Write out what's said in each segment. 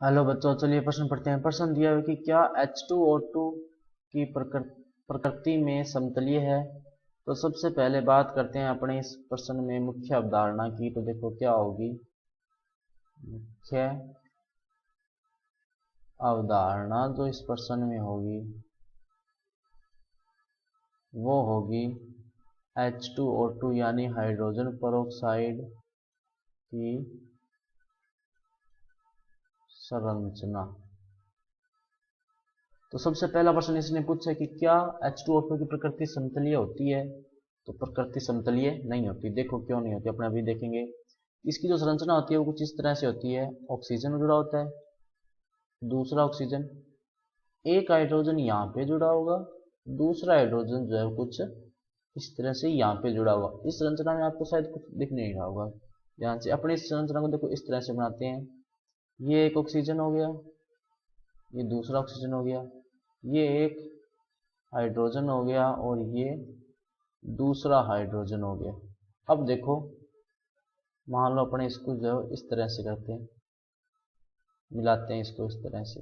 Hello बच्चों, चलिए प्रश्न पढ़ते हैं। प्रश्न दिया है कि क्या H2O2 की प्रकृति में समतलीय है। तो सबसे पहले बात करते हैं अपने इस प्रश्न में मुख्य अवधारणा की। तो देखो क्या होगी मुख्य अवधारणा जो इस प्रश्न में होगी वो होगी H2O2 यानी हाइड्रोजन पेरोक्साइड की संरचना। तो सबसे पहला प्रश्न इसने पूछा कि क्या H2O2 की प्रकृति समतलीय होती है। तो प्रकृति समतलीय नहीं होती। देखो क्यों नहीं होती, अपने अभी देखेंगे। इसकी जो संरचना होती है वो कुछ इस तरह से होती है। ऑक्सीजन जुड़ा होता है, दूसरा ऑक्सीजन, एक हाइड्रोजन यहाँ पे जुड़ा होगा, दूसरा हाइड्रोजन जो है कुछ इस तरह से यहाँ पे जुड़ा होगा। इस संरचना में आपको शायद कुछ दिख नहीं रहा होगा। ध्यान से अपने इस संरचना को देखो, इस तरह से बनाते हैं। ये एक ऑक्सीजन हो गया, ये दूसरा ऑक्सीजन हो गया, ये एक हाइड्रोजन हो गया और ये दूसरा हाइड्रोजन हो गया। अब देखो, मान लो अपने इसको जो इस तरह से करते हैं, मिलाते हैं इसको इस तरह से।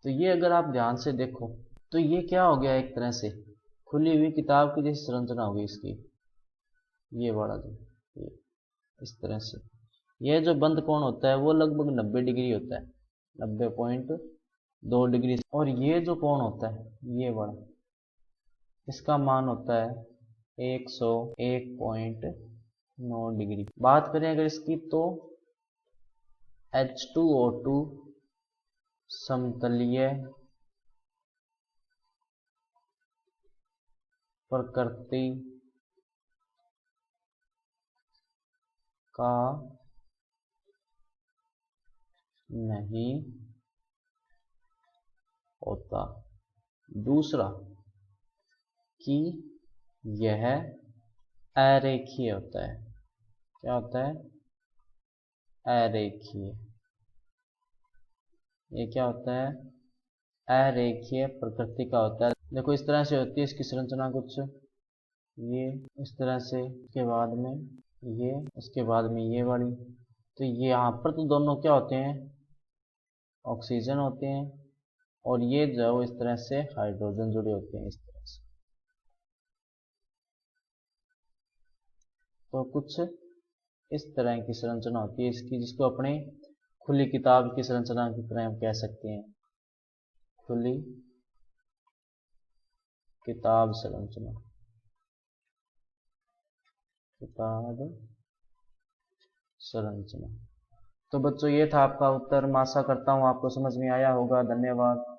तो ये अगर आप ध्यान से देखो तो ये क्या हो गया, एक तरह से खुली हुई किताब की जैसी संरचना होगी इसकी। ये बड़ा जो ये इस तरह से, यह जो बंद कोण होता है वो लगभग 90 डिग्री होता है, 90.2 डिग्री। और ये जो कोण होता है ये बड़ा, इसका मान होता है 101.9 डिग्री। बात करें अगर इसकी तो H2O2 समतलीय प्रकृति का नहीं होता। दूसरा कि यह अरेखीय होता है। क्या होता है? अरेखीय। ये क्या होता है? अरेखीय प्रकृति का होता है। देखो इस तरह से होती है इसकी संरचना कुछ ये इस तरह से, उसके बाद में ये, उसके बाद में ये वाली। तो ये यहाँ पर तो दोनों क्या होते हैं, ऑक्सीजन होते हैं, और ये जो इस तरह से हाइड्रोजन जुड़े होते हैं इस तरह से। तो कुछ इस तरह की संरचना होती है इसकी, जिसको अपने खुली किताब की संरचना की तरह हम कह सकते हैं। खुली किताब संरचना, किताब संरचना। तो बच्चों ये था आपका उत्तर। मैं आशा करता हूँ आपको समझ में आया होगा। धन्यवाद।